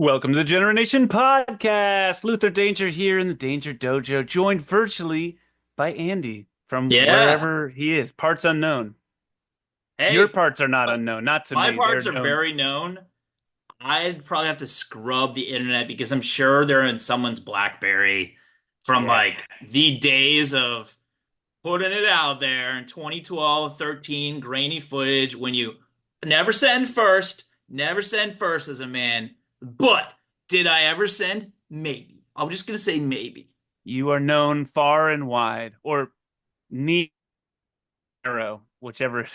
Welcome to the Generation Podcast. Luther Danger here in the Danger Dojo, joined virtually by Andy from Yeah. wherever he is. Parts unknown. Your Hey, parts are not unknown, not to my me. They're parts are known. very known. I'd probably have to scrub the internet because I'm sure they're in someone's BlackBerry from Yeah. like the days of putting it out there in 2012, 13, grainy footage when you never send first as a man. But did I ever send? Maybe. I'm just gonna say maybe. You are known far and wide, or near, whichever it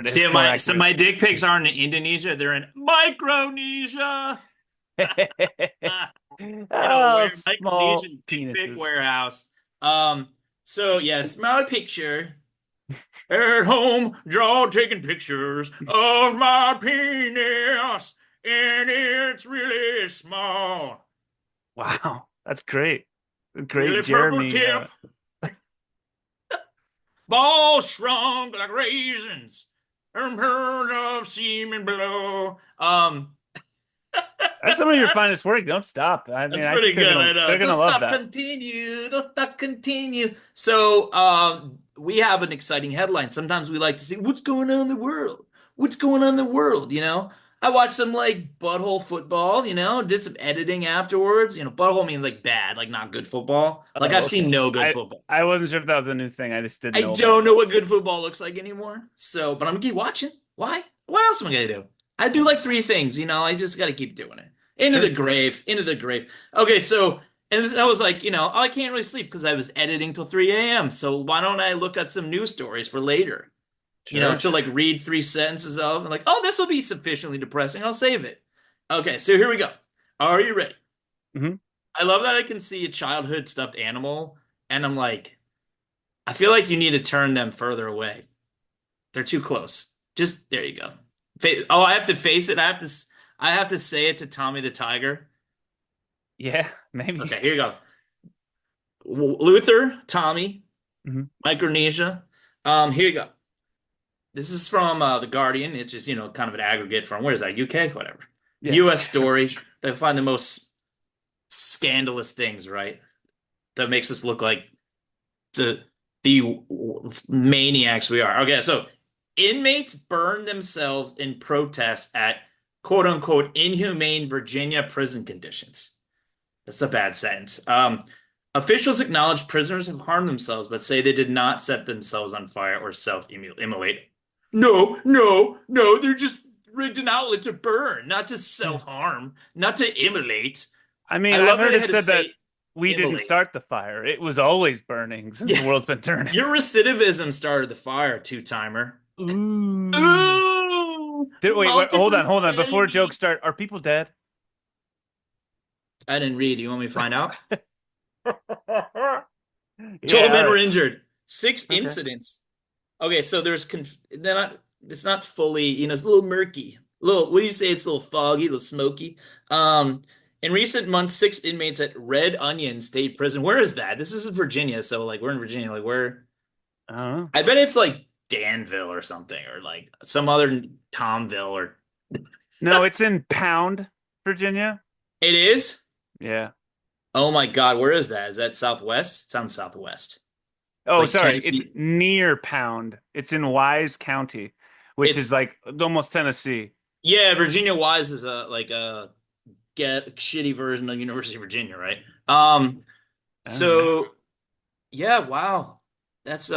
See, is, more so accurate. my dick pics aren't in Indonesia, they're in Micronesia. In a Oh, small Micronesian dick pic penises. warehouse. Um, so yes, my picture at home, draw taking pictures of my penis, and it's really small, Wow, that's great. Great really purple Jeremy. tip, balls shrunk like raisins. Unheard of semen below. That's some of your finest work. Don't stop. I mean, That's I think pretty good. I know. they're Don't gonna love stop, that. continue. Don't stop, continue. So, we have an exciting headline. Sometimes we like to see what's going on in the world. What's going on in the world? I watched some like butthole football. Did some editing afterwards. Butthole means like bad, like not good football. Like Oh, I've seen okay. no good I football. I wasn't sure if that was a new thing. I just didn't I know about don't know that. what good football looks like anymore. So, but I'm gonna keep watching. Why? What else am I gonna do? I do like three things. I just gotta keep doing it. Into the Sure. grave. Into the grave. Okay, so I was like, oh, I can't really sleep because I was editing till 3 a.m. So why don't I look at some news stories for later? Sure. To like read three sentences of and like, oh, this will be sufficiently depressing. I'll save it. Okay, so here we go. Are you ready? Hmm. I love that I can see a childhood stuffed animal, and I'm like, I feel like you need to turn them further away. They're too close. Just there you go. Oh, I have to face it. I have to say it to Tommy the Tiger. Yeah, maybe. Okay, here you go. Luther, Tommy, Hmm. Micronesia. Here you go. This is from the Guardian. It's just kind of an aggregate from where is that? UK, whatever. Yeah. U.S. story. They find the most scandalous things, right? That makes us look like the the maniacs we are. Okay, so inmates burn themselves in protest at quote unquote inhumane Virginia prison conditions. That's a bad sentence. Officials acknowledge prisoners have harmed themselves, but say they did not set themselves on fire or self-immolate. No, no, no, they're just rigged an outlet to burn, not to self-harm, not to immolate. I I mean, I've love that heard they it had to said that say we didn't immolate. start the fire. It was always burning since the Yeah, world's been turning. your recidivism started the fire, two-timer. Ooh. Ooh, Wait, multiple hold on. Before jokes felony. start, are people dead? I didn't read. You want me to find out? Yeah, 12 all men were right. injured. Six Okay. incidents. Okay, so they're not it's not fully, it's a little murky. A little, what do you say? It's a little foggy, a little smoky. Um, in recent months, six inmates at Red Onion State Prison. Where is that? This is in Virginia, so like we're in Virginia. Like where I don't know. I bet it's like Danville or something, or like some other Tomville or No, it's in Pound, Virginia. it is? Yeah. Oh my God, where is that? Is that Southwest? It sounds Southwest. It's Oh, like sorry. It's Tennessee. near Pound. It's in Wise County, which is It's like almost Tennessee. yeah, Virginia Wise is a like a get shitty version of University of Virginia, right? Oh. So yeah, wow. That's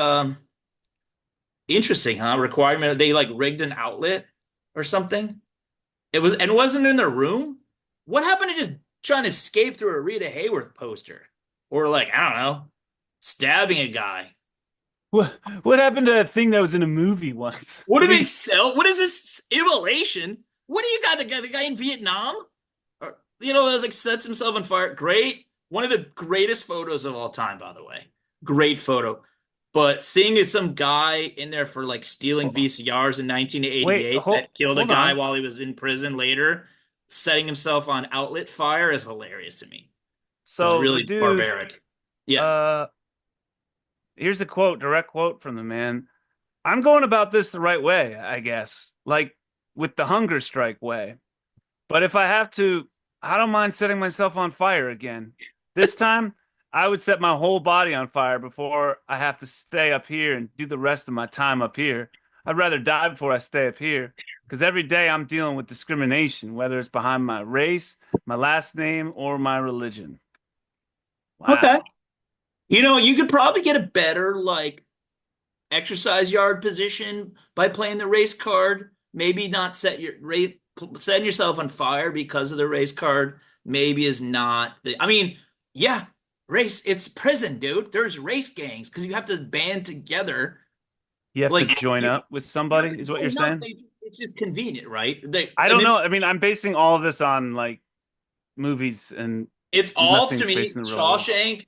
interesting, huh? Requirement they like rigged an outlet or something. It wasn't in their room. What happened to just trying to escape through a Rita Hayworth poster? Or like, I don't know, stabbing a guy. What happened to that thing that was in a movie once? What What do do they you sell? What is this immolation? What do you got? The guy in Vietnam? Or, that's like sets himself on fire. Great. One of the greatest photos of all time, by the way. Great photo. But seeing some guy in there for like stealing VCRs in wait, 1988 that killed a hold guy on. while he was in prison later, setting himself on outlet fire is hilarious to me. It's So the really dude, barbaric. Yeah. uh, here's the quote, direct quote from the man. I'm going about this the right way, I guess. Like with the hunger strike way. But if I have to I don't mind setting myself on fire again. This time, I would set my whole body on fire before I have to stay up here and do the rest of my time up here. I'd rather die before I stay up here because every day I'm dealing with discrimination, whether it's behind my race, my last name, or my religion. Okay. Wow. You could probably get a better like exercise yard position by playing the race card. Maybe not setting yourself on fire because of the race card. Maybe is not the. I mean, yeah, race. It's prison, dude. There's race gangs because you have to band together. You have to Like join up with you have somebody, to is what you're join up. saying? It's just convenient, right? I And don't if know. I mean, I'm basing all of this on like movies and it's all to nothing based me, in the real world. Shawshank,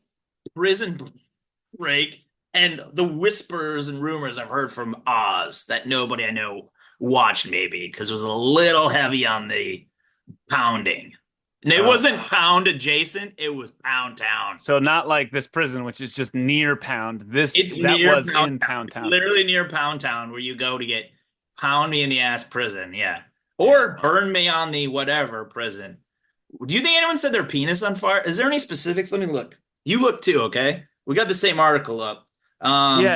Prison Break, and the whispers and rumors I've heard from Oz that nobody I know watched maybe because it was a little heavy on the pounding. And it Oh. wasn't pound adjacent, it was pound town. So not like this prison, which is just near Pound. This It's that near was pound in town. Pound It's Town. literally near pound town where you go to get pound me in the ass prison. Yeah. Yeah. Or burn me on the whatever prison. Do you think anyone said their penis on fire? Is there any specifics? Let me look. You look too, okay? We got the same article up. Yeah,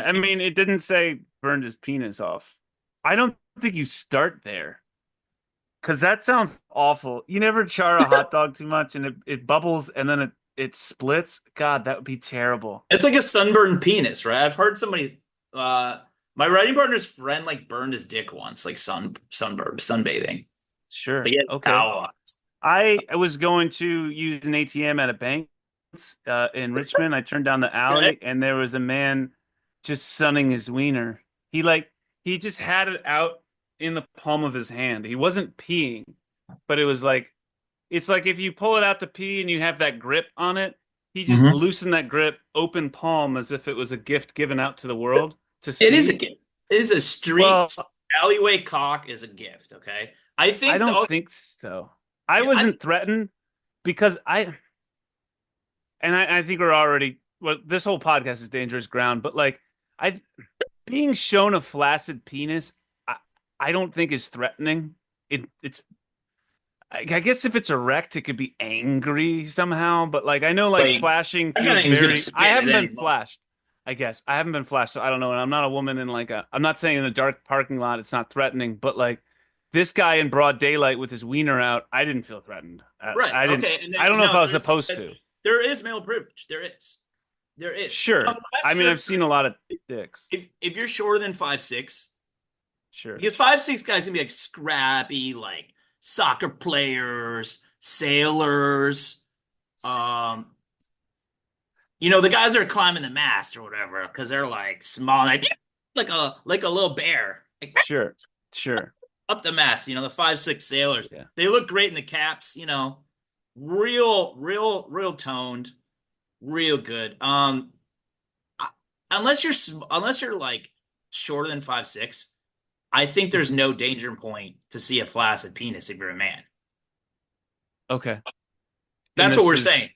Um, I mean, it didn't say burned his penis off. I don't think you start there because that sounds awful. You never char a hot dog too much and it bubbles and then it splits. God, that would be terrible. it's like a sunburned penis, right? I've heard somebody uh my writing partner's friend like burned his dick once, like sunbathing. But Sure. he had a Okay. towel on. I was going to use an ATM at a bank in Richmond. I turned down the Okay. alley and there was a man just sunning his wiener. He like he just had it out in the palm of his hand. He wasn't peeing, but it was like it's like if you pull it out to pee and you have that grip on it, he just Mm-hmm. loosened that grip, open palm as if it was a gift given out to the world to It is a see. gift. It is a Well, street alleyway cock is a gift, okay? I I think don't also think so. I yeah, I wasn't threatened because I think we're already well, this whole podcast is dangerous ground, but like I being shown a flaccid penis, I, I don't think is threatening. It's I guess if it's erect, it could be angry somehow, but like I know like like flashing I don't feels think he's gonna very I spit at haven't been anyone. flashed. I guess I haven't been flashed, so I don't know. And I'm not a woman in like a I'm not saying in a dark parking lot it's not threatening, but like this guy in broad daylight with his wiener out, I didn't feel threatened. Right. I didn't Okay. And then I don't know if no, I was supposed to. there is male privilege. There is. There is. Sure. I Unless mean, you're I've seen a lot of dicks. if you're shorter than 5'6", Sure. because 5'6" guys can be like scrappy, like soccer players, sailors, um, the guys that are climbing the mast or whatever, because they're like small, like a little bear, like Sure. Sure. up the mast. The 5'6" sailors. Yeah. They look great in the caps. Real toned, real good. Unless you're like shorter than 5'6", I think there's Mhm. no danger point to see a flaccid penis if you're a man. Okay. And That's what we're saying.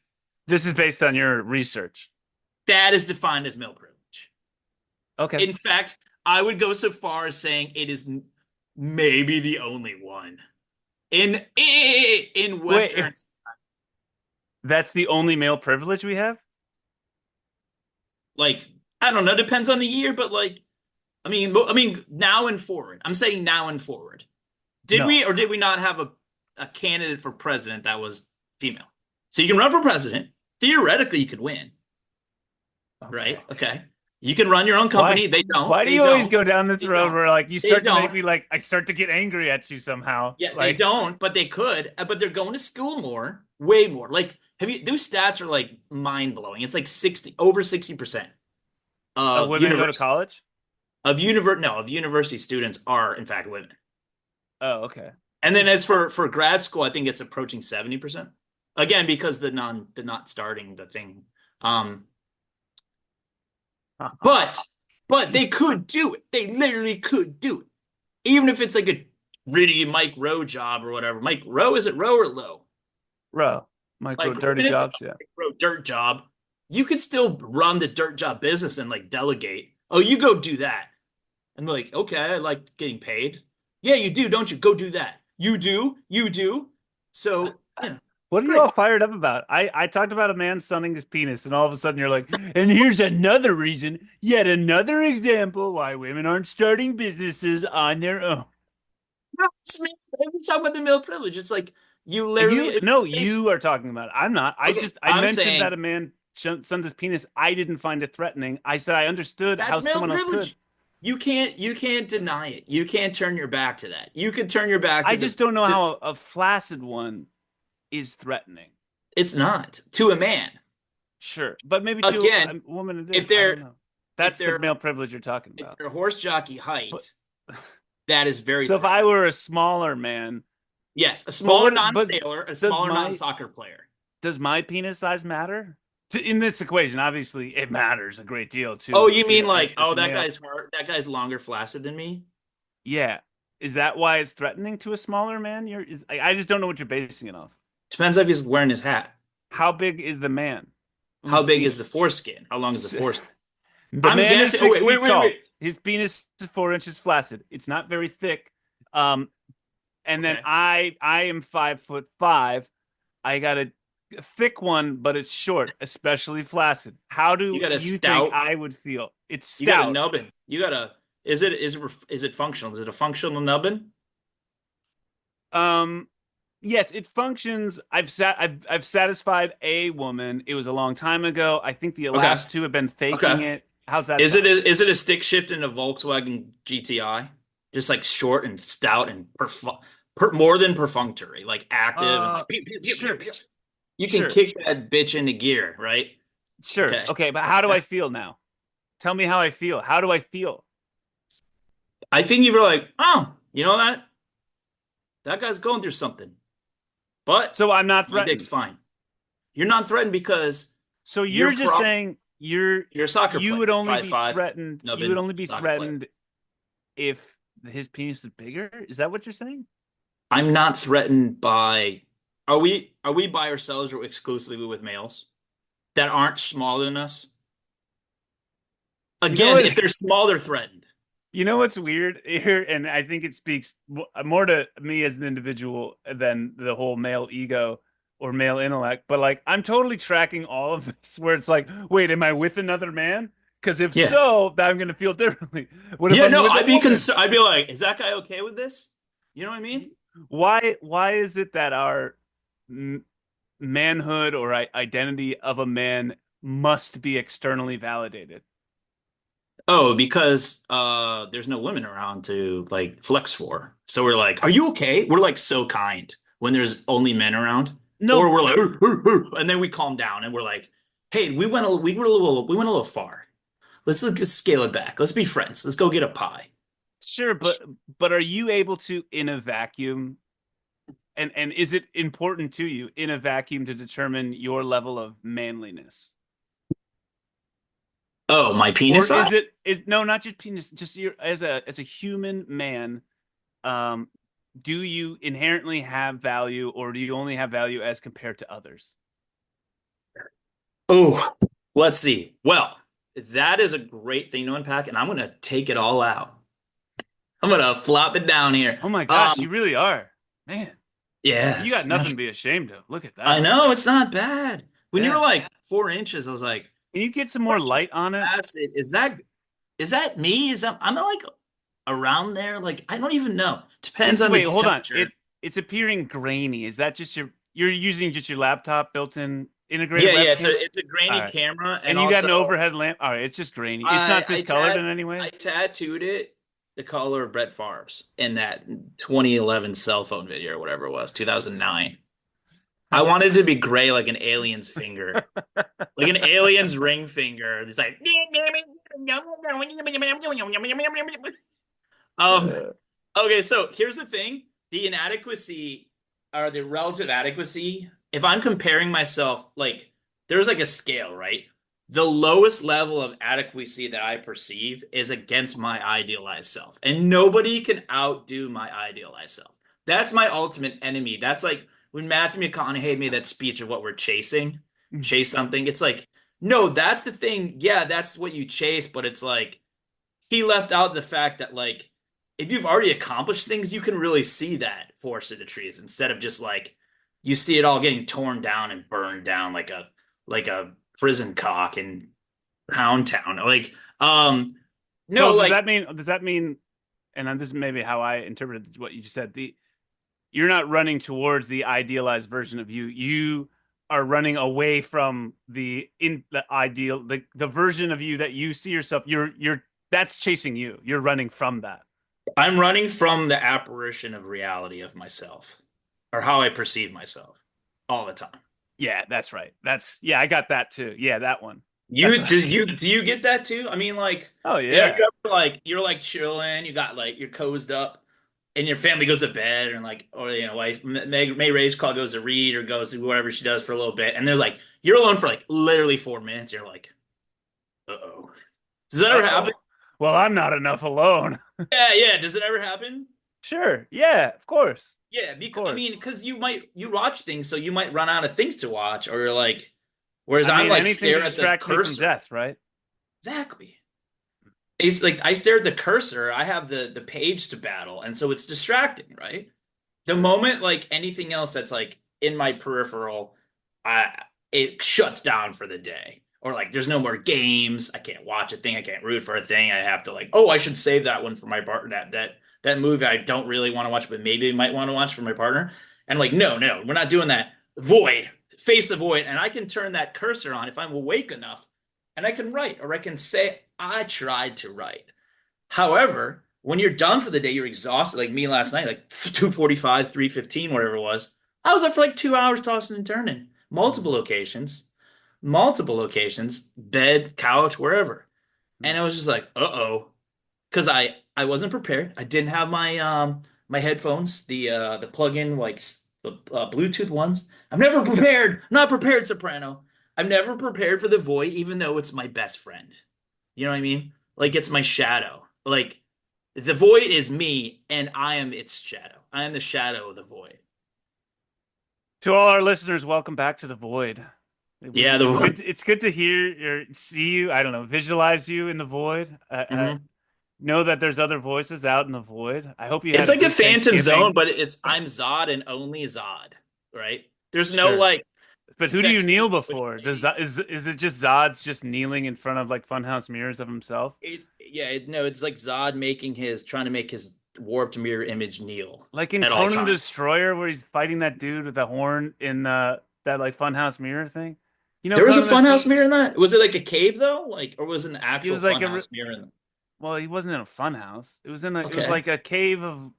this is based on your research. That is defined as male privilege. Okay. In fact, I would go so far as saying it is maybe the only one in Wait, Western. that's the only male privilege we have? Like I don't know, depends on the year, but like I mean, now and forward. I'm saying now and forward. Did No. we or did we not have a candidate for president that was female? So you can run for president. Theoretically, you could win, right? Okay. You can run your own Why? company. They don't. Why do They you always don't. go down this They road don't. where like you They start to make don't. me like I start to get angry at you somehow? Yeah, they Like, don't, but they could. But they're going to school more, way more. Like, those stats are like mind blowing. It's like 60% of women go to universities college? of university students are in fact women. Oh, okay. And then as for grad school, I think it's approaching 70%. Again, because the not starting the thing. Um, but they could do it. They literally could do it. Even if it's like a really Mike Rowe job or whatever. Mike Rowe, is it Rowe or Lowe? Row. Micro Like dirty even if it's jobs, a yeah. Mike Rowe dirt job, you could still run the dirt job business and like delegate. Oh, you go do that. I'm like, okay, I like getting paid. Yeah, you do, don't you? Go do that. You do, you do. So, yeah. What It's are you all great. fired up about? I talked about a man sunning his penis, and all of a sudden you're like, and here's another reason, yet another example why women aren't starting businesses on their own. We talk about the male privilege. It's like you literally, You if no, you think, you are talking about it. I'm not. okay, I I'm mentioned that saying a man sunned his penis. I didn't find it threatening. I said I understood how that's male someone else could. privilege. You can't deny it. You can't turn your back to that. You could turn your back I to just don't know how a flaccid one is threatening. it's not to a man. Sure, but maybe to Again, a woman it is. if I they're don't know. if That's the they're male privilege you're talking if about. they're horse jockey But height, that is very so if I threatening. were a smaller man, Yes, a but smaller what? But non-sailor, a does smaller my non-soccer player. does my penis size matter? In this equation, obviously, it matters a great deal Oh, to, you mean like, as oh, a male. that guy's longer flaccid than me? Yeah. Is that why it's threatening to a smaller man? I just don't know what you're basing it off. Depends if he's wearing his hat. How big is the man How whose big is penis? the foreskin? How long is the foreskin? The I'm man is guessing. Oh, six wait, wait, feet wait, tall. wait. His penis is 4 inches flaccid. It's not very thick. Um, and then Okay. I am 5'5". I got a thick one, but it's short, especially flaccid. How You do got a you think stout. I would feel? It's You got a stout. nubbin. You got a. Is it functional? Is it a functional nubbin? Um, yes, it functions. I've satisfied a woman. It was a long time ago. I think the Okay. last two have been faking Okay. it. How's that Is it sound? a, is it a stick shift in a Volkswagen GTI? Just like short and stout and more than perfunctory, like active and Uh, like pew, pew, pew, pew, sure, pew. You can sure, kick that bitch into gear, right? sure. Okay. Okay, but how do I feel now? Tell me how I feel. How do I feel? I think you were like, oh, you know that guy's going through something, but So I'm not my dick's threatened. fine. You're not threatened because So you're you're just pro saying you're a soccer you would player, only five be five, threatened. You would nubbin, only be soccer player. threatened if his penis is bigger. Is that what you're saying? I'm not threatened by. Are we by ourselves or exclusively with males that aren't smaller than us? You know Again, what? if they're small, they're threatened. You know what's weird here, and I think it speaks more to me as an individual than the whole male ego or male intellect. But like, I'm totally tracking all of this where it's like, wait, am I with another man? Because if Yeah. so, then I'm going to feel differently. What if Yeah, I'm no, with a I'd be woman? concerned. I'd be like, is that guy okay with this? You know what I mean? Why is it that our manhood or identity of a man must be externally validated? Oh, because there's no women around to like flex for. So we're like, "Are you okay?" We're like so kind when there's only men around. Or No, we're like, "Ur, ur, ur," and then we calm down and we're like, "Hey, we went a little far. Let's scale it back. Let's be friends. Let's go get a pie." sure, but are you able to in a vacuum and is it important to you in a vacuum to determine your level of manliness? Oh, my Or penis is size? it is no, not just penis, just your as a human man, um, do you inherently have value or do you only have value as compared to others? Oh, let's see. Well, that is a great thing to unpack, and I'm gonna take it all out. I'm gonna flop it down here. Oh my gosh, you really are. Man, you got Yes, nothing yes. to be ashamed of. Look at I that. know it's not bad. When you were Yeah. like 4 inches, I was like, Can you get some more 4 inches light on it? acid. Is that me? Is that I'm like around there? Like I don't even know. Depends It's on the wait, hold on. temperature. It's appearing grainy. Is that just you're using just your laptop built-in integrated Yeah, yeah. It's a webcam? it's a All grainy right. camera, and And you got also an overhead lamp? All right, it's just grainy. It's I not I discolored tat in any I way. tattooed it the color of Brett Favre's in that 2011 cell phone video or whatever it was, 2009. I wanted it to be gray like an alien's finger, like an alien's ring finger. It's like, um, Uh, okay, so here's the thing. The inadequacy or the relative adequacy, if I'm comparing myself, like there's like a scale, right? The lowest level of adequacy that I perceive is against my idealized self. And nobody can outdo my idealized self. That's my ultimate enemy. That's like when Matthew McConaughey made that speech of what we're chasing, chase something. It's like, no, that's the thing. Yeah, that's what you chase, but it's like he left out the fact that like if you've already accomplished things, you can really see that forest through the trees instead of just like you see it all getting torn down and burned down like a prison cock in Pound Town. Like, no, So like does that mean, and this is maybe how I interpreted what you just said, you're not running towards the idealized version of you. You are running away from the ideal, the version of you that you see yourself. You're that's chasing you. You're running from that. I'm running from the apparition of reality of myself or how I perceive myself all the time. Yeah, that's right. Yeah, I got that too. Yeah, that one. That's You what do you get that too? I mean, like, Oh yeah, yeah. you're like chilling, you got like you're cozied up, and your family goes to bed, and like, or wife May Ray's call goes to read or goes to whatever she does for a little bit, and they're like, you're alone for like literally 4 minutes. You're like, uh-oh. Does that ever happen? Uh-oh. Well, I'm not enough alone. Yeah, yeah. Does it ever happen? Sure. Yeah, of course. Yeah, Of because I course. mean, because you watch things, so you might run out of things to watch, or you're like, whereas I I'm mean, like anything to stare at the distract me from cursor. death, right? Exactly. It's like I stare at the cursor, I have the page to battle, and so it's distracting, right? The moment like anything else that's like in my peripheral, I it shuts down for the day. Or like there's no more games. I can't watch a thing. I can't root for a thing. I have to like, oh, I should save that one for my partner. That movie I don't really want to watch, but maybe might want to watch for my partner. And I'm like, no, no, we're not doing that. Void, face the void, and I can turn that cursor on if I'm awake enough, and I can write, or I can say I tried to write. However, when you're done for the day, you're exhausted. Like me last night, like 2:45, 3:15, whatever it was. I was up for like 2 hours tossing and turning, multiple locations, bed, couch, wherever. And it was just like, uh-oh, because I wasn't prepared. I didn't have my headphones, the plug-in like the Bluetooth ones. I'm never prepared. I'm not prepared, Soprano. I'm never prepared for the void, even though it's my best friend. You know what I mean? Like it's my shadow. Like the void is me, and I am its shadow. I am the shadow of the void. To all our listeners, welcome back to the void. Yeah, It's the good. It's good to hear or see you. I don't know, visualize you in the void. Mhm. Know that there's other voices out in the void. I hope you It's had a like a good Phantom Zone, Thanksgiving. but it's I'm Zod and only Zod, right? There's no Sure, like but who do you sexy kneel switch before? lady. Is it just Zod's just kneeling in front of like funhouse mirrors of himself, It's yeah, no, it's like Zod making his trying to make his warped mirror image kneel like in at all Conan the times. Destroyer, where he's fighting that dude with the horn in that like funhouse mirror thing? You know There was a Conan the Destroyer? funhouse mirror in that. Was it like a cave though? Like, or was it an He actual was like funhouse mirror in? well, he wasn't in a funhouse. It was Okay. like a cave of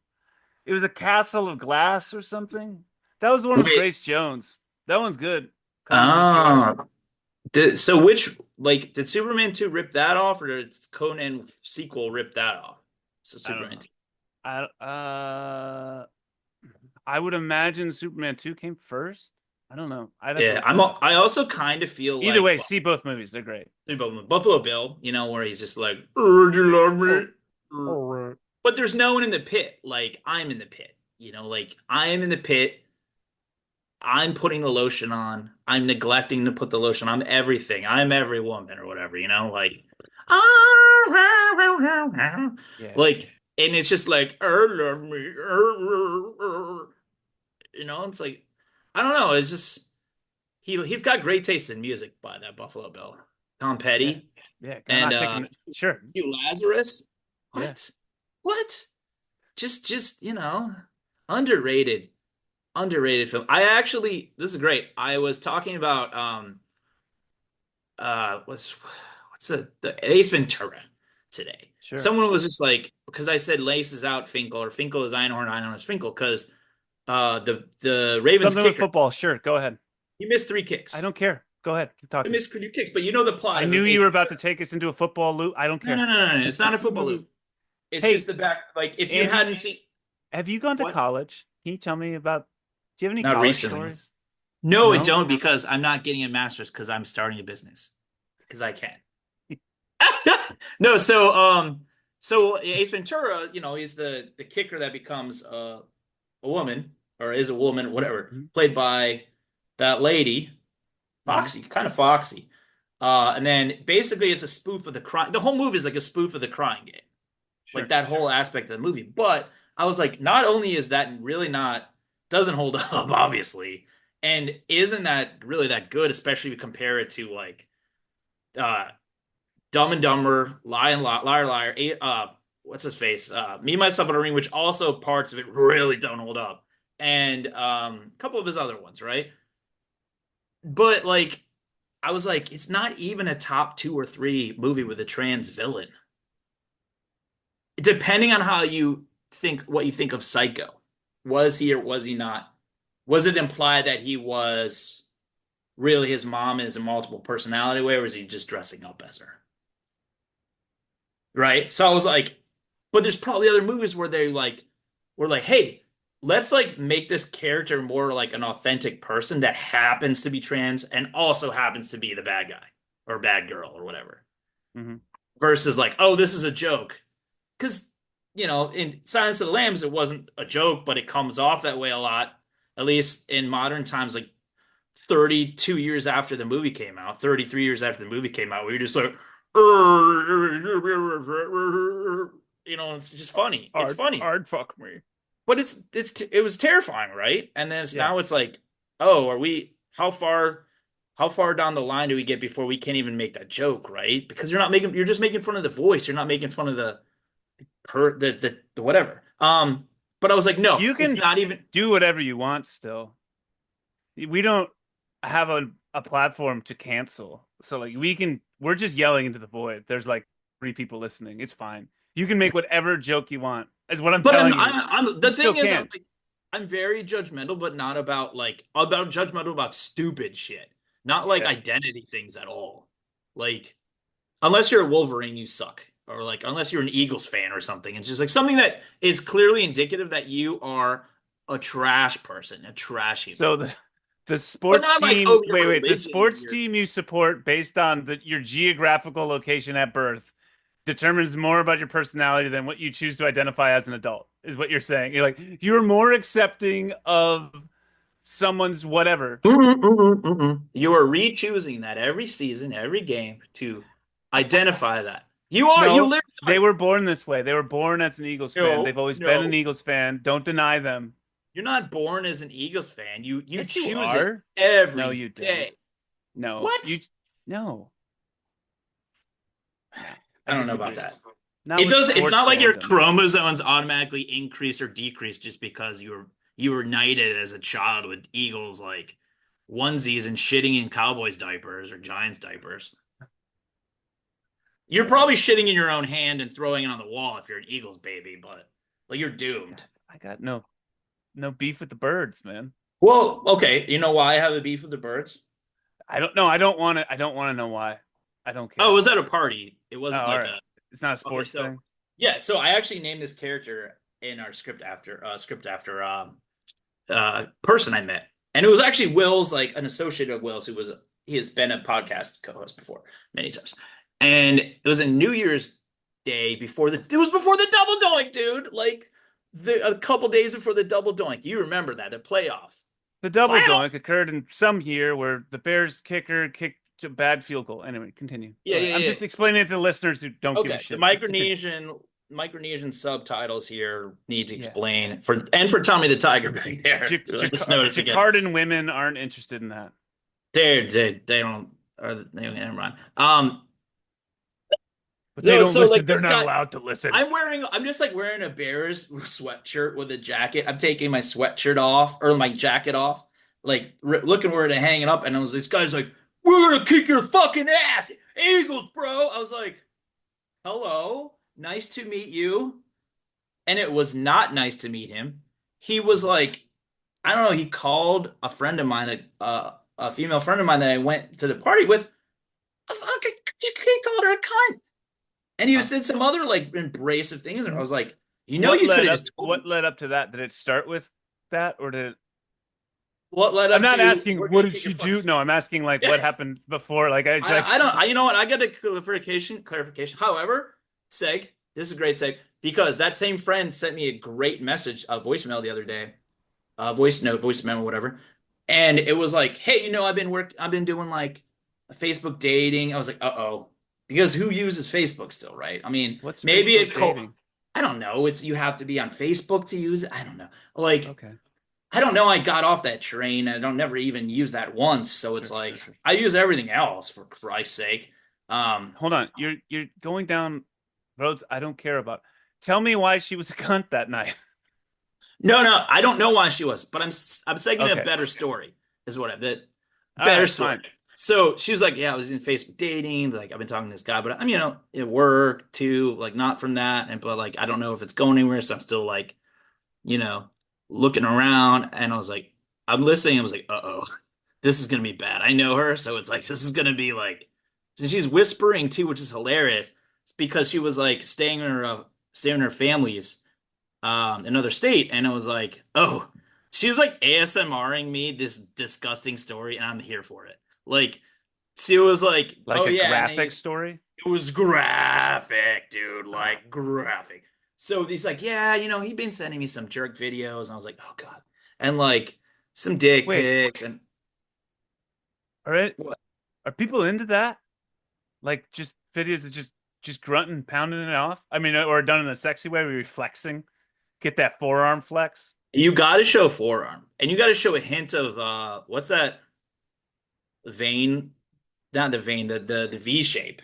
it was a castle of glass or something. That was the one with Wait. Grace Jones. That one's good. Conan the Destroyer. Ah. So which like did Superman 2 rip that off, or did Conan sequel rip that off? So I don't Superman know. 2. I I would imagine Superman 2 came first. I don't know. I'd have to Yeah, look that up. I also kind of feel Either like way, see both movies. They're great. Buffalo Bill, where he's just like, "Oh, do you love Oh, me?" all right. But there's no one in the pit. Like I'm in the pit. Like I am in the pit. I'm putting the lotion on. I'm neglecting to put the lotion. I'm everything. I'm every woman or whatever, like Yeah. like and it's just like love me. It's like I don't know, it's just he's got great taste in music by that Buffalo Bill. Tom Yeah. Petty Yeah. I'm and not taking sure. Hugh Lazarus. Yeah. What? What? Just underrated underrated film. I actually this is great. I was talking about what's the Ace Ventura today. Sure. Someone was just like because I said Lace is out Finkel or Finkel is Einhorn, Einhorn is Finkel because the Ravens Something with kicker football. Sure. Go ahead. he missed three I kicks. don't care. Go ahead. Keep He talking. missed three kicks, but you know the plot I of knew you Ace were about to Ventura. take us into a football loop. I don't No, no, care. no, no, no. It's not a football loop. It's just Hey, the back. Like if you Andy, hadn't seen have you gone to what? college? Can you tell me about, do you have any Not college recently. stories? No, it No? don't because I'm not getting a master's because I'm starting a business because I can. No, so Ace Ventura, he's the kicker that becomes a woman or is a woman, whatever, Mhm. played by that lady, Mhm. Foxy, kind of Foxy. And then basically it's a spoof of the crime. The whole movie is like a spoof of the Crying Game, like Sure. that whole aspect of the movie. But I was like, not only is that really not doesn't hold up, obviously, And isn't that really that good, especially if you compare it to like uh Dumb and Dumber, Liar, Liar, what's his face? Me, Myself, and Irene, which also parts of it really don't hold up, and a couple of his other ones, right? But like, I was like, it's not even a top two or three movie with a trans villain. Depending on how you think, what you think of Psycho, was he or was he not? Was it implied that he was really his mom is a multiple personality way, or was he just dressing up as her? Right? So I was like, but there's probably other movies where they like were like, hey, let's like make this character more like an authentic person that happens to be trans and also happens to be the bad guy or bad girl or whatever. Hmm. Versus like, oh, this is a joke. Because, in Silence of the Lambs, it wasn't a joke, but it comes off that way a lot, at least in modern times, like 32 years after the movie came out, 33 years after the movie came out, we were just like, it's just funny. It's funny. Hard fuck me. But it was terrifying, right? And then Yeah. now it's like, oh, are we how far down the line do we get before we can't even make that joke, right? Because you're just making fun of the voice. You're not making fun of the whatever. But I was like, no, You it's can not even. do whatever you want still. We don't have a platform to cancel. So like we're just yelling into the void. There's like three people listening. It's fine. You can make whatever joke you want. Is what I'm But telling you. the You still thing is, can. I'm very judgmental, but not about judgmental about stupid shit, not like Yeah. identity things at all. Like unless you're a Wolverine, you suck, or like unless you're an Eagles fan or something. It's just like something that is clearly indicative that you are a trash person, a trash human. So the But sports not like, oh, team, your wait, the religion or sports your. team you support based on your geographical location at birth determines more about your personality than what you choose to identify as an adult, is what you're saying. You're like, you're more accepting of someone's whatever. You are re-choosing that every season, every game to identify that. You No, literally they like, were born this way. They were born as an Eagles fan. no, They've always been an no. Eagles fan. Don't deny them. You're not born as an Eagles fan. You Yes, you choose it are. No, every you don't. day. No, What? you, no, no. I I don't know about disagree. that. Not It with does. It's sports not like your fandom. chromosomes automatically increase or decrease just because you were knighted as a child with Eagles like onesies and shitting in Cowboys diapers or Giants diapers. You're Okay. probably shitting in your own hand and throwing it on the wall if you're an Eagles baby, but like you're doomed. I got no beef with the birds, man. Well, okay, you know why I have a beef with the birds? I don't know. I don't want to. I don't want to know why. I don't Oh, it care. was at a party. It Oh, wasn't all like right. a. It's not a Okay, sports so thing. yeah, so I actually named this character in our script after person I met, and it was actually Will's, like an associate of Will's, he has been a podcast co-host before many times, and it was a New Year's Day before the double doink, dude. Like a couple days before the double doink. You remember that the playoff. The double Playoff. doink occurred in some year where the Bears kicker kicked a bad field goal. Anyway, continue. Yeah, Go ahead. yeah, I'm yeah. just explaining it to the listeners who don't give a Okay, the shit. Continue. Micronesian subtitles here need to Yeah. explain for Tommy the Tiger back there. I just noticed again. Jakartan women aren't interested in that. They don't. Never mind. But they No, don't so listen. like They're this not guy, allowed to listen. I'm just like wearing a Bears sweatshirt with a jacket. I'm taking my sweatshirt off or my jacket off, like looking where to hang it up, and this guy's like, "We're gonna kick your fucking ass, Eagles, bro." I was like, "Hello, nice to meet you," and it was not nice to meet him. He was like, I don't know. He called a friend of mine, a female friend of mine that I went to the party with. He called her a cunt. And he Huh? said some other like abrasive things. And I was like, you could have just told me What led up to that? Did it start with that, or did it? what led I'm up not to asking we're what gonna did kick your she fucking. do. No, I'm asking like what happened before. Like I like I don't. You know what? I got a clarification. However, Seg, this is a great Seg because that same friend sent me a great message, a voicemail the other day, voice note, voice memo, whatever. And it was like, hey, I've been doing like Facebook dating. I was like, uh-oh. Because who uses Facebook still, right? I mean, what's maybe Facebook dating? I don't know. It's you have to be on Facebook to use it. I don't know. Like Okay. I don't know. I got off that train. I don't never even use that once. So it's Sure, sure, like sure. I use everything else for Christ's sake. Um, Hold on. You're going down roads I don't care about. Tell me why she was a cunt that night. no, no, I don't know why she was, but I'm saying a Okay. better story is what I that All better right, story. fine. So she was like, "Yeah, I was in Facebook dating. Like, I've been talking to this guy, but I'm, at work too. Like, not from that, and but like, I don't know if it's going anywhere. So I'm still like, you know, looking around." And I was like, I'm listening. I was like, "Uh-oh, this is gonna be bad." I know her, so it's like this is gonna be like, and she's whispering too, which is hilarious. It's because she was like staying in her family's another state, and it was like, oh, she's like ASMRing me this disgusting story, and I'm here for it. Like she was like, Like oh a yeah, and then graphic story? it was graphic, dude, like graphic. So he's like, yeah, he'd been sending me some jerk videos, and I was like, oh god, and like some dick Wait, pics, and all right. what? Are people into that? Like just videos of just grunting, pounding it off? I mean, or done in a sexy way where you're flexing, get that forearm flex. You got to show forearm, and you got to show a hint of what's that vein? Not the vein, the V shape.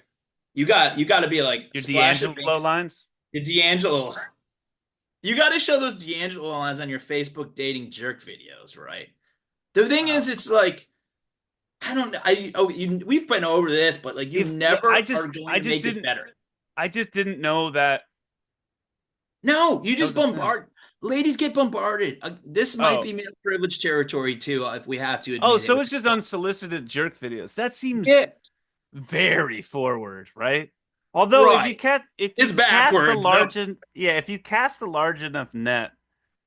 You got to be like Your splash of D'Angelo vein. lines. The D'Angelo. You got to show those D'Angelo lines on your Facebook dating jerk videos, right? The thing is, Wow. it's like I don't know. We've been over this, but like you If I never are just going I to just make it didn't better. I just didn't know that No, you that just was a thing. bombard. Ladies get bombarded. This might Oh. be male privilege territory too, if we have to Oh, admit it. so Which it's is just fine. unsolicited jerk videos. That seems Yeah, very forward, right? Although right. if It's you cast a backwards though. if you cast a large enough net,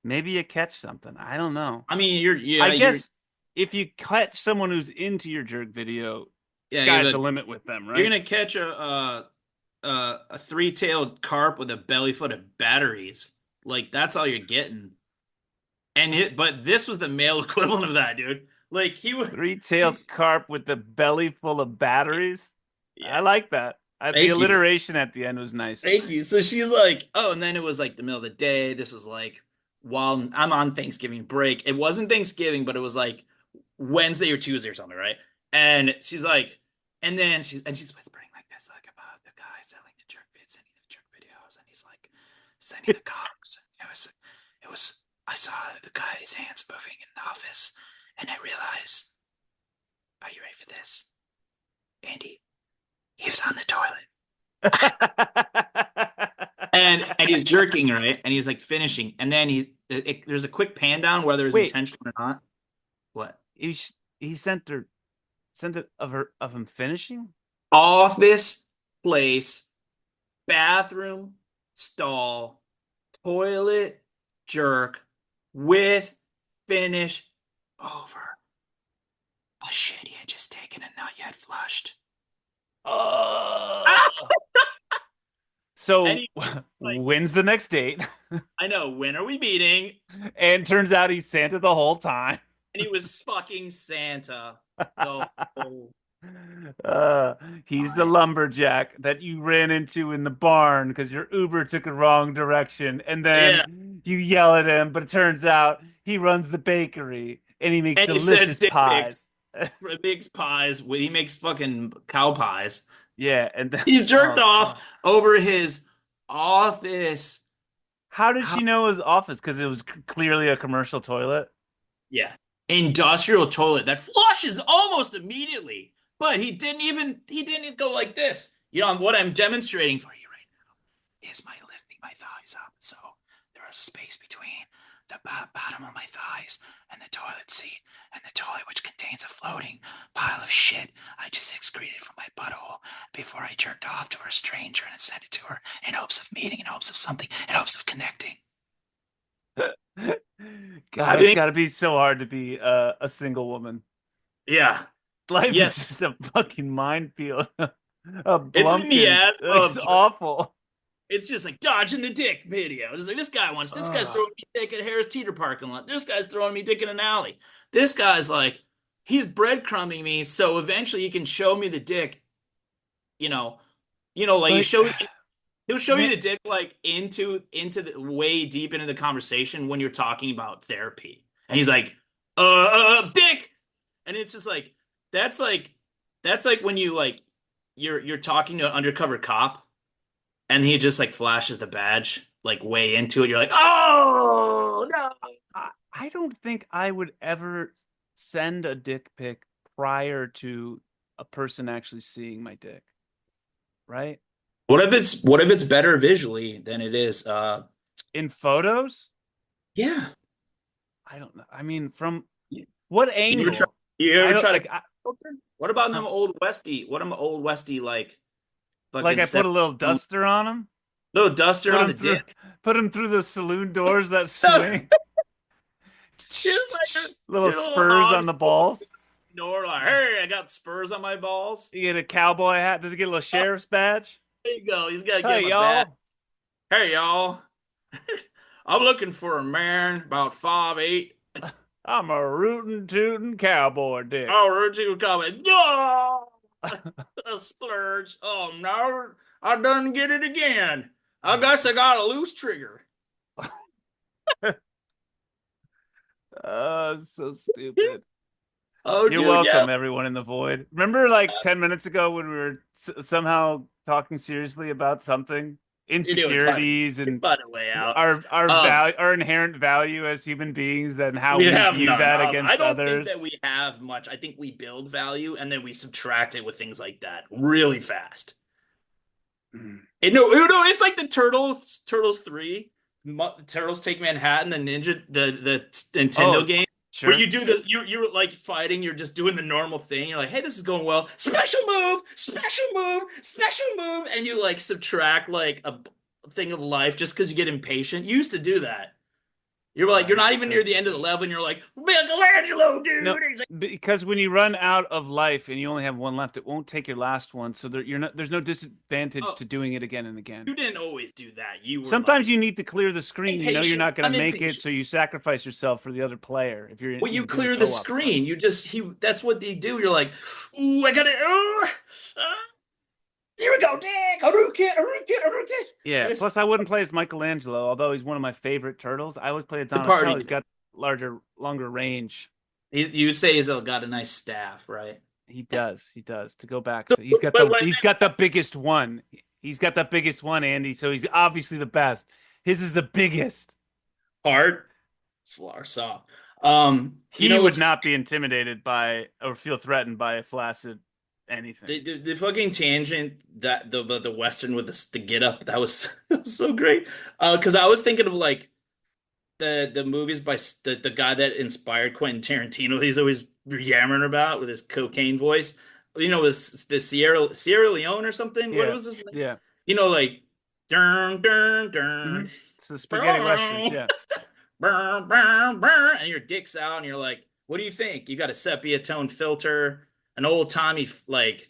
maybe you catch something. I don't know. I mean, I guess if you catch someone who's into your jerk video, yeah, sky's the limit with them, you're right? gonna catch a three-tailed carp with a belly full of batteries. Like that's all you're getting. But this was the male equivalent of that, dude. Like Three-tailed he's, carp with the belly full of batteries. I yeah. like that. The Thank you. alliteration at the end was nice. Thank you. So she's like, oh, and then it was like the middle of the day. This was like while I'm on Thanksgiving break. It wasn't Thanksgiving, but it was like Wednesday or Tuesday or something, right? And she's like, and then she's whispering like this, like about the guy selling the jerk vid, sending the jerk videos, and he's like sending the cogs. It was I saw the guy his hands moving in the office, and I realized, are you ready for this? Andy, he was on the toilet. And he's jerking, right? And he's like finishing, and then there's a quick pan down whether it's Wait, intentional or not. What? he sent it of him finishing? Office, place, bathroom, stall, toilet, jerk, with, finish, over. A shit he had just taken and not yet flushed. Oh. Ah! And So he like, when's the next date? I know, when are we meeting? And turns out he's Santa the whole time. And he was fucking Santa the whole Uh, he's the time. lumberjack that you ran into in the barn because your Uber took a wrong direction, and Yeah. then you yell at him, but it turns out he runs the bakery and he makes And he sends delicious dick pies. pics. Makes pies. He makes fucking cow pies. Yeah, and then, He's jerked oh off God. over his office. How did How, she know his office? Because it was clearly a commercial toilet. yeah. Industrial toilet that flushes almost immediately. But he didn't go like this. What I'm demonstrating for you right now is my lifting my thighs up. So there is a space between the bottom of my thighs and the toilet seat, and the toilet, which contains a floating pile of shit I just excreted from my butthole before I jerked off to a stranger and sent it to her in hopes of meeting, in hopes of something, in hopes of connecting. I God, it's think, got to be so hard to be a single woman. yeah, Life is yes, just a fucking minefield. A it's a Blumpkins. miasma It's of awful. It's just like dodging the dick video. It's like this guy's Ugh. throwing me dick at Harris Teeter parking lot. This guy's throwing me dick in an alley. This guy's like, he's breadcrumbing me so eventually he can show me the dick. You know, like But he'll show you man, the dick like into the way deep into the conversation when you're talking about therapy. And he's like, dick. And it's just like that's like that's like when you like you're talking to an undercover cop and he just like flashes the badge like way into it. You're like, oh no. I don't think I would ever send a dick pic prior to a person actually seeing my dick, right? What if it's better visually than it is? In photos, Yeah. I don't know. I mean, from You what ever try angle? you I ever don't try to like. what about Huh? them old Westy? What them old Westy like Like fucking I put seven a little duster on him, little duster put on him the through, dick? put him through the saloon doors that No, swing. it's like Little your little spurs on hogs the balls. snore like, hey, I got spurs on my balls. You get a cowboy hat. Does he get a little Oh, sheriff's badge? there you go. He's got to give Hey, him a bat. y'all. Hey, y'all. I'm looking for a man about 5'8". I'm a rootin' tootin' cowboy dick. Oh, Richie would come in. No! A splurge. Oh, no. I done get it again. I guess I got a loose trigger. It's so stupid. Oh, You're dude, yeah. welcome, everyone in the void. Remember, like 10 minutes ago, when we were somehow talking seriously about something, You're doing fine. insecurities You're and finding a way out. our Um, value, our inherent value as human beings, and how we we have view none. that I against don't think others. that we have much. I think we build value and then we subtract it with things like that really fast. Mm. No, it's like the Turtles 3, Turtles Take Manhattan, the the Nintendo Oh, game where sure. you do you're like fighting, you're just doing the normal thing. You're like, hey, this is going well. Special move, special move, special move, and you like subtract like a thing of life just because you get impatient. You used to do that. You're like, you're not even So near the end of the stupid. level, and you're like, Michelangelo, dude. No, And he's like, because when you run out of life and you only have one left, it won't take your last one. So there's no disadvantage oh, to doing it again and again. you didn't always do that. You were Sometimes like you need to clear the screen. You know you're impatient. not going to I'm make it, impatient. so you sacrifice yourself for the other player if When you you're doing clear the co-op stuff. screen, you just that's what they do. You're like, ooh, I gotta here we go, Dick, Haruki, Haruki, Haruki. Yeah. And it's Plus, I wouldn't play as Michelangelo, although he's one of my favorite turtles. I would play as the party. Donatello. He's got longer range. You say he's got a nice staff, right? He does. He does. To go back, So, so but when he's got the biggest one. He's got the biggest one, Andy. So he's obviously the best. His is the biggest. hard, floor soft. You He know would what's not be intimidated by or feel threatened by a flaccid anything. the fucking tangent that the Western with the get up that was, that was so great. Because I was thinking of like the movies by the guy that inspired Quentin Tarantino. He's always yammering about with his cocaine voice. You know, was the Sierra Leone or something? What Yeah. was his name? Yeah. You know, like dun dun dun, It's the spaghetti westerns. Yeah. and your dick's out, and you're like, what do you think? You got a sepia tone filter, an old timey like,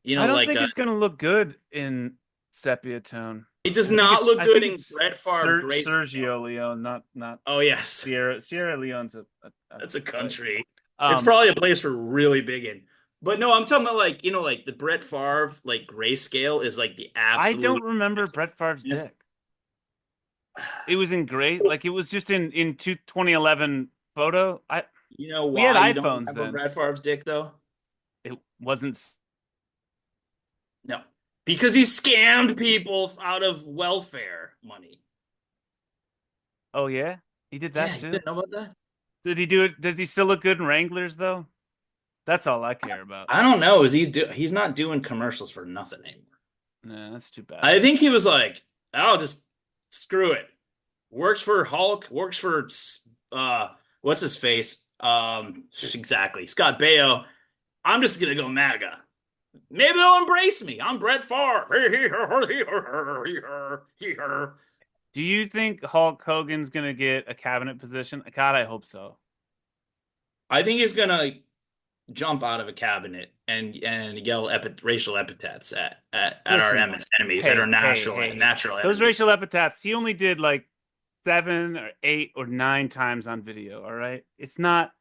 I don't like think it's gonna look good in sepia tone. it does not look I good think in it's Brett Favre grayscale. Sergio Leone, not Oh yes, Sierra Leone's a that's a place. country. It's Um, probably a place we're really big in. But no, I'm talking about like, like the Brett Favre like grayscale is like the I absolute don't remember Brett Favre's dick. It was in great, like it was just in 2011 photo. I You know We had why you don't iPhones remember then. Brett Favre's dick though? It wasn't. No. Because he scammed people out of welfare money. Oh yeah, he did Yeah, that you too. didn't know about that? Did he do it? Did he still look good in Wranglers though? That's all I care about. I don't know. He's not doing commercials for nothing anymore. Nah, that's too bad. I think he was like, I'll just screw it. Works for Hulk, works for what's his face? Exactly. Scott Baio. I'm just gonna go MAGA. Maybe they'll embrace me. I'm Brett Favre. Do you think Hulk Hogan's gonna get a cabinet position? God, I hope so. I think he's gonna jump out of a cabinet and yell racial epithets at our Listen, enemies, at our hey. natural Those enemies. racial epithets, he only did like 7 or 8 or 9 times on video. All right. It's not,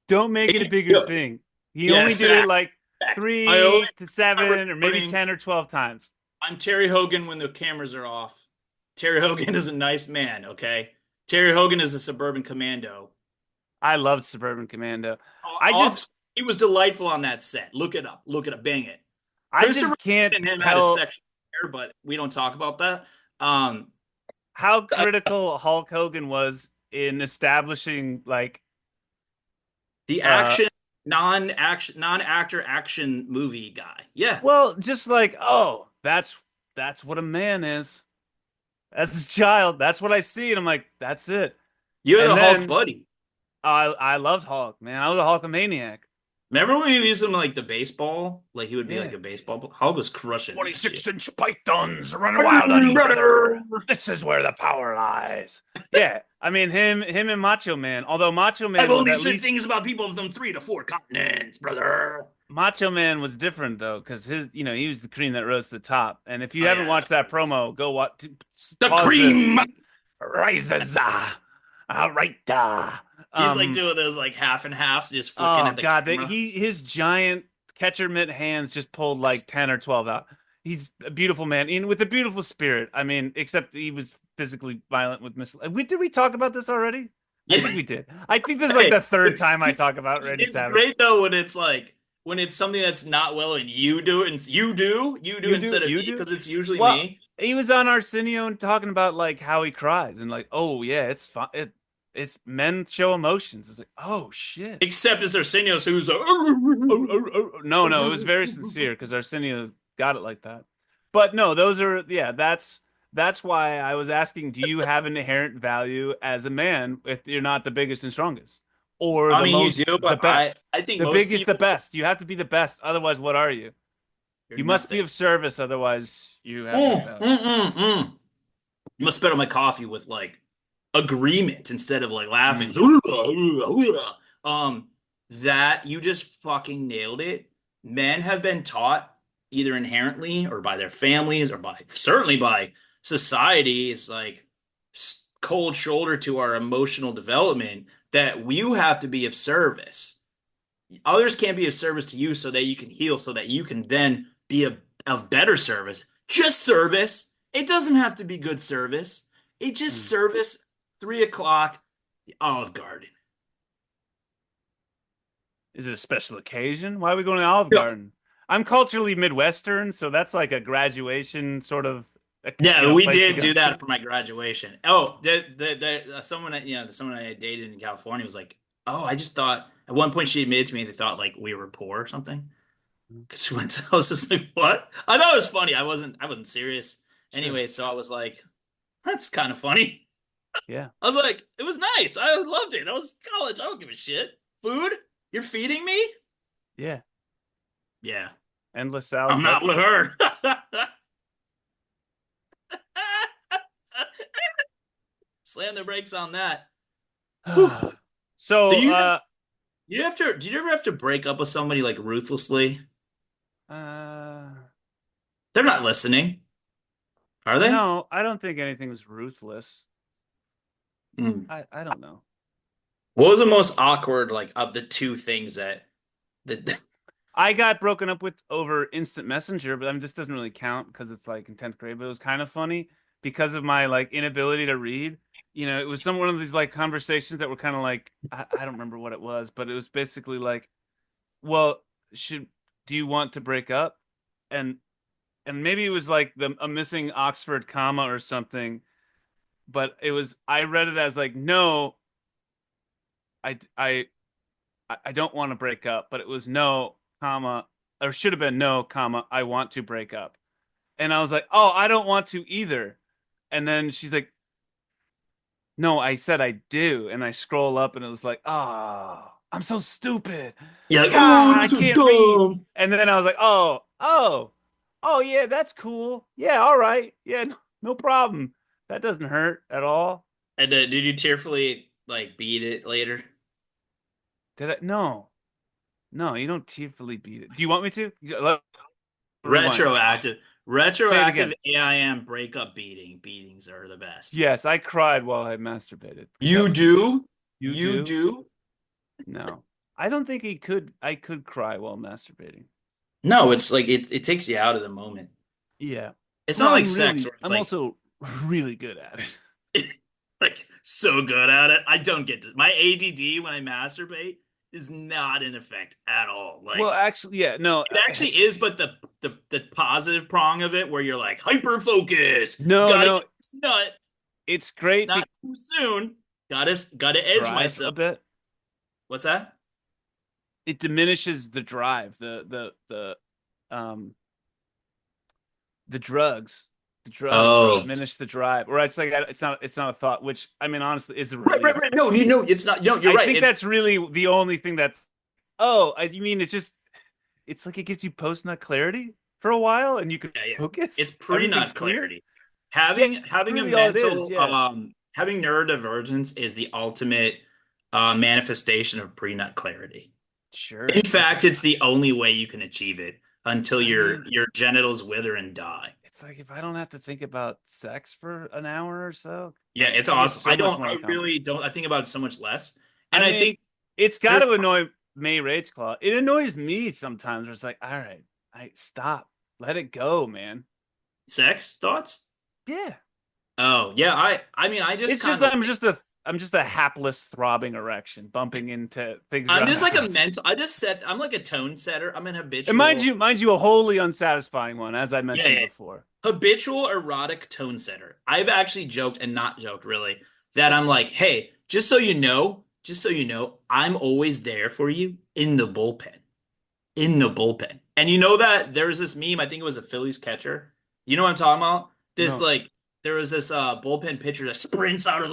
don't make it a bigger Yo, thing. He yeah, only did it fact, like fact. I only 3 to 7 or maybe recording. 10 or 12 times. I'm Terry Hogan when the cameras are off. Terry Hogan is a nice man, okay? Terry Hogan is a suburban commando. I loved Suburban Commando. I just Ox, he was delightful on that set. Look it up. Look it up. Bang it. I Christopher just can't and him had a tell section there, but we don't talk about that. Um, how I- critical Hulk Hogan was in establishing like the uh action, non-actor action movie guy. Yeah, well, just like, oh, that's what a man is. As a child, that's what I see, and I'm like, that's it. you had And a Hulk then buddy. I loved Hulk, man. I was a Hulkamaniac. Remember when we used him like the baseball? Like he would be like Yeah. a baseball. Hulk was crushing that shit. 26-inch pythons run wild on each other. This is where the power lies. Yeah, I mean him and Macho Man. Although Macho I've Man was only at said least things about people from 3 to 4 continents, brother. Macho Man was different though, because his he was the cream that rose to the top. And if you Oh haven't yeah, watched that's that what it is. promo, go watch. The Pause this. cream. Rises. All right. He's like Um. doing those like half and halves, just flicking Oh at the God, camera. his giant catcher mitt hands just pulled like 10 or 12 out. He's a beautiful man, and with a beautiful spirit. I mean, except he was physically violent with Miss. Did we talk about this already? I think Yeah. we did. I think this is like the third time I talk about It's, Randy it's Savage. great though when it's like when it's something that's not well and you do it and you do instead of You me do. because it's usually Well, me. he was on Arsenio and talking about like how he cries and like, oh yeah, it's fine. It's men show emotions. It's like, oh shit. Except it's Arsenio who's like, No, no, it was very sincere because Arsenio got it like that. But no, those are yeah, that's why I was asking, do you have an inherent value as a man if you're not the biggest and strongest? Or I the mean you most do, the but best. I think The most biggest, the people best. You have to be the best. Otherwise, what are you? you're You must be nothing. of service, otherwise you have no value. Mm. You must spit on my coffee with like agreement instead of like laughing. Mm. Um, that you just fucking nailed it. Men have been taught either inherently or by their families or by certainly by society is like cold shoulder to our emotional development that you have to be of service. Others can't be of service to you so that you can heal, so that you can then be of better service. Just service. It doesn't have to be good service. It just Mm. service 3 o'clock, the Olive Garden. Is it a special occasion? Why are we going to Olive Yeah, Garden? I'm culturally Midwestern, so that's like a graduation sort of, yeah, we place to did go do that to. for my graduation. Oh, someone someone I dated in California was like, "Oh, I just thought." At one point, she admitted to me they thought like we were poor or something. Because she went to, I was just like, "What?" I thought it was funny. I wasn't serious Sure. anyway. So I was like, "That's kind of funny." Yeah. I was like, "It was nice. I loved it. I was in college. I don't give a shit. Food? You're feeding me?" Yeah. Yeah, Endless I'm salad. not with her. Slam the brakes on that. Whew. Do So, do you ever have to break up with somebody like ruthlessly? uh, They're not listening, are they? no, I don't think anything was ruthless. Hmm. I don't know. What was the most awkward like of the two things that I got broken up with over instant messenger, but I mean, this doesn't really count because it's like in 10th grade, but it was kind of funny because of my like inability to read. It was one of these like conversations that were kind of like, I don't remember what it was, but it was basically like, well, should do you want to break up? And maybe it was like a missing Oxford comma or something, but I read it as like, no, I I I don't want to break up, but it was no, comma, or should have been no, comma, I want to break up. And I was like, oh, I don't want to either. And then she's like, no, I said I do. And I scroll up and it was like, oh, I'm so stupid. you're like, oh, God, I this is can't read. dumb. And then I was like, oh, yeah, that's cool. Yeah, all right. Yeah, no problem. That doesn't hurt at all. And then did you tearfully like beat it later? Did I? No, no, you don't tearfully beat it. Do you want me to? Rewind. Retroactive, Say it retroactive again. AIM breakup beating. Beatings are the best. Yes, I cried while I masturbated. You Yep. do? You You do? do? No. I don't think I could cry while masturbating. No, it's like it takes you out of the moment. Yeah. It's Well, not like sex where it's I'm like also really good at it. Like so good at it. I don't get to my ADD when I masturbate is not in effect at all. Well, Like actually, yeah, no, it actually is, but the positive prong of it where you're like hyper focus, no, gotta no. get this nut, It's great not because too soon. Gotta edge drive a myself. bit. What's that? It diminishes the drive, the drugs. The drugs Oh, diminish the drive. Or it's like it's not a thought, which I mean honestly is a right, right, relief. right. No, you know, it's not. No, you're I right. think It's that's really the only thing that's you mean it's like it gives you post nut clarity for a while and you can yeah, yeah. focus. It's Everything's pre-nut clear. clarity. Yeah, Having a really all it is. mental Yeah. having neurodivergence is the ultimate manifestation of pre-nut clarity. In Sure. fact, it's the only way you can achieve it until I mean, your genitals wither and die. it's like if I don't have to think about sex for an hour or so, Yeah, it's I get awesome. so much more I really accomplished. don't. I think about it so much less, and I I mean, think it's got there's to annoy May Rage Claw. It annoys me sometimes where it's like, all right, I stop. Let it go, man. sex thoughts. Yeah. Oh yeah, I mean, I just It's just kind of I'm just a hapless throbbing erection bumping into things I'm around just the like a house. mental. I'm like a tone setter. I'm an And habitual. mind you, a wholly unsatisfying one, as I Yeah, mentioned yeah. before. Habitual erotic tone setter. I've actually joked and not joked really that I'm like, hey, just so you know, I'm always there for you in the bullpen. In the bullpen. And you know that there was this meme, I think it was a Phillies catcher. You know what I'm talking about? This No. like there was this bullpen pitcher that sprints out of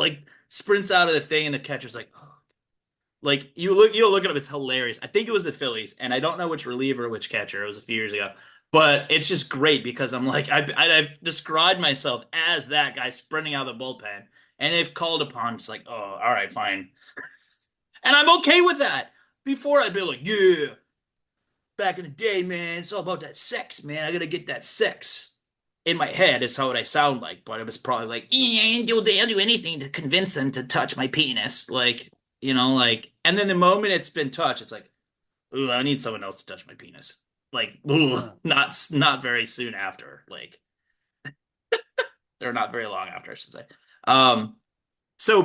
the thing and the catcher's like, oh. Like you look it up, it's hilarious. I think it was the Phillies, and I don't know which reliever, which catcher. It was a few years ago, but it's just great because I'm like I've described myself as that guy sprinting out of the bullpen, and if called upon, it's like, oh, all right, fine, and I'm okay with that. Before I'd be like, yeah, back in the day, man, it's all about that sex, man. I gotta get that sex. In my head is how what I sound like, but it was probably like, yeah, I'll do anything to convince them to touch my penis. Like, like, and then the moment it's been touched, it's like, ooh, I need someone else to touch my penis. Like, ooh, Uh, not very soon after, like, or not very long after, I should say. Um,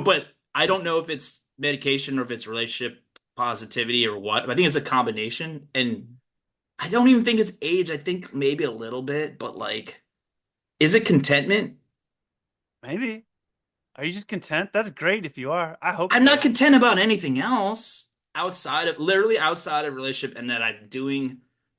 but I don't know if it's medication or if it's relationship positivity or what. I think it's a combination, and I don't even think it's age. I think maybe a little bit, but like, is it contentment? maybe. Are you just content? That's great if you are. I hope I'm not so. content about anything else outside of relationship, and that I'm doing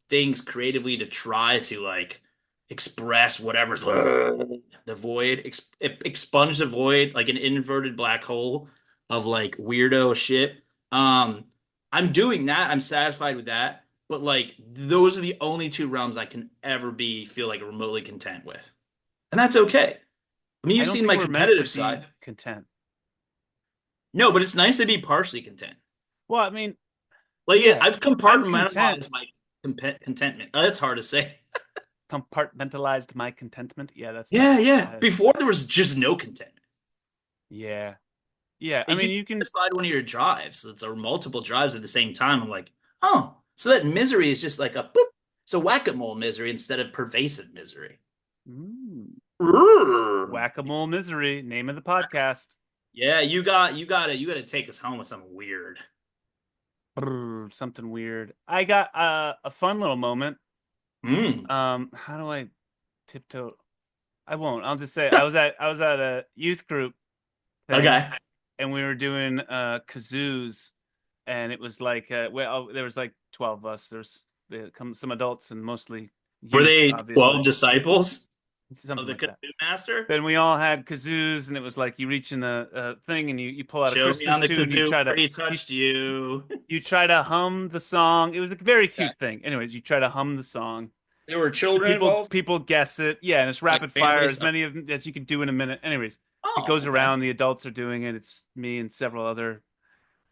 things creatively to try to like express whatever's the void, expunge the void like an inverted black hole of like weirdo shit. Um, I'm doing that. I'm satisfied with that. But like those are the only two realms I can ever feel like remotely content with. And that's okay. I mean, I you've don't seen think my we're meant to competitive be side. content. No, but it's nice to be partially content. Well, I mean, Like yeah, I've I'm content. compartmentalized my contentment. That's hard to say. Compartmentalized my contentment. Yeah, that's tough Yeah, to yeah. say. Before there was just no contentment. Yeah. Yeah. I Like you mean, you can. decide one of your drives. So it's or multiple drives at the same time. I'm like, oh, so that misery is just like a boop. It's a whack-a-mole misery instead of pervasive misery. Mm, Urgh. whack-a-mole misery, name of the podcast. Yeah, you gotta take us home with something weird. Brr, something weird. I got a fun little moment. Mm. How do I tiptoe? I won't. I'll just say I was at a youth group thing Okay. and we were doing kazoos and it was like well there was like 12 of us. There's some adults and mostly Were youth, they 12 obviously. disciples of Something the like Kazoo that. Master? Then we all had kazoos, and it was like you reach in a thing and you pull out a Show me on Christmas the tune. kazoo where he You touched you. you try to hum the song. It was a very Okay. cute thing. Anyways, you try to hum the song. There were The children people involved, people guess it. Yeah, and it's like rapid fire, families. as many of them as you can do in a minute. Anyways, it Oh, goes okay. around. The adults are doing it. It's me and several other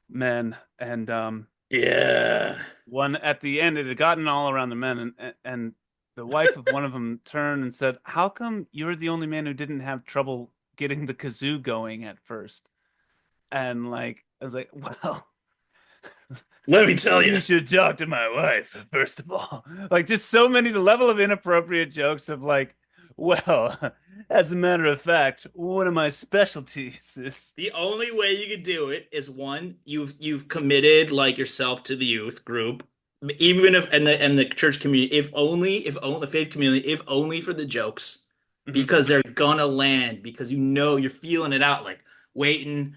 men, and Yeah. one at the end. It had gotten all around the men, and the wife of one of them turned and said, "How come you're the only man who didn't have trouble getting the kazoo going at first?" And like I was like, "Well, Let me tell you. you should talk to my wife first of all." Like just so many the level of inappropriate jokes of like Well, as a matter of fact, one of my specialties is The only way you could do it is one, you've committed like yourself to the youth group, even if and the church community, if only the faith community, if only for the jokes, Mhm. because they're gonna land because you know you're feeling it out, like waiting,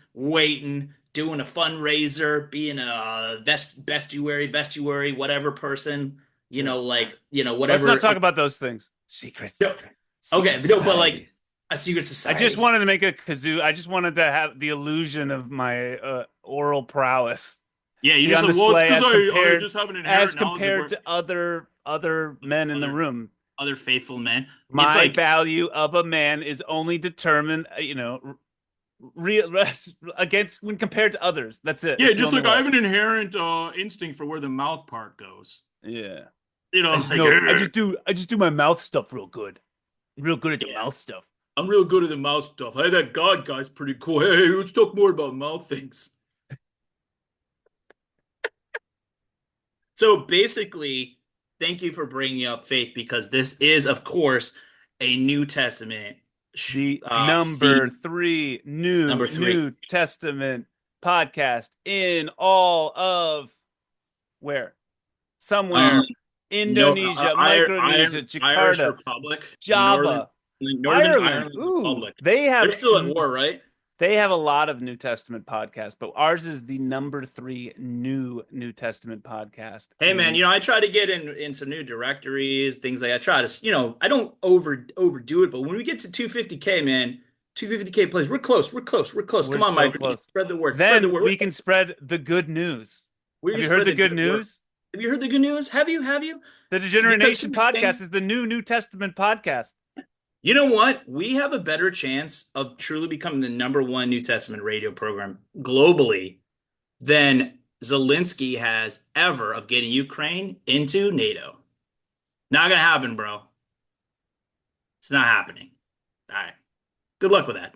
doing a fundraiser, being a vestuary, whatever person, Yeah. Let's not whatever. talk about those things. Secrets. No, okay, Secret no, but like society. a secret I just society. wanted to make a kazoo. I just wanted to have the illusion of my oral prowess Yeah, you be just on like, well, it's display because I just have an as inherent knowledge of compared where to other men in the other room. other faithful men. It's My like, value of a man is only determined, real against when compared to others. That's it. yeah, That's the just only like I way. have an inherent instinct for where the mouth part goes. Yeah. You know, I just like, know I just do my mouth stuff real good. Real good at the yeah, mouth stuff. I'm real good at the mouth stuff. Hey, that God guy's pretty cool. Hey, let's talk more about mouth things. So basically, thank you for bringing up faith because this is, of course, a New Testament The number theme. three Number three. New Testament podcast in all of where? Um, Somewhere. no, Indonesia, Micronesia, Irish Jakarta, Republic, Java, Northern Ireland. Ireland Ooh, Republic. they they're have still at war, right? they have a lot of New Testament podcasts, but ours is the number three New Testament podcast. Hey man, In I try to get into new directories, things like I try to, I don't overdo it, but when we get to 250K, man, 250K plays, we're close, we're close, we're close. we're Come on, so Mike, close. spread the word, spread the Then word. we can spread the good news. We're Have gonna you heard spread the the good good word. news? Have you heard the good news? Have you? Have you? The Degenerate Because Nation here's the podcast thing. is the New Testament podcast. You know what? We have a better chance of truly becoming the number one New Testament radio program globally than Zelensky has ever of getting Ukraine into NATO. Not gonna happen, bro. It's not happening. All right. Good luck with that.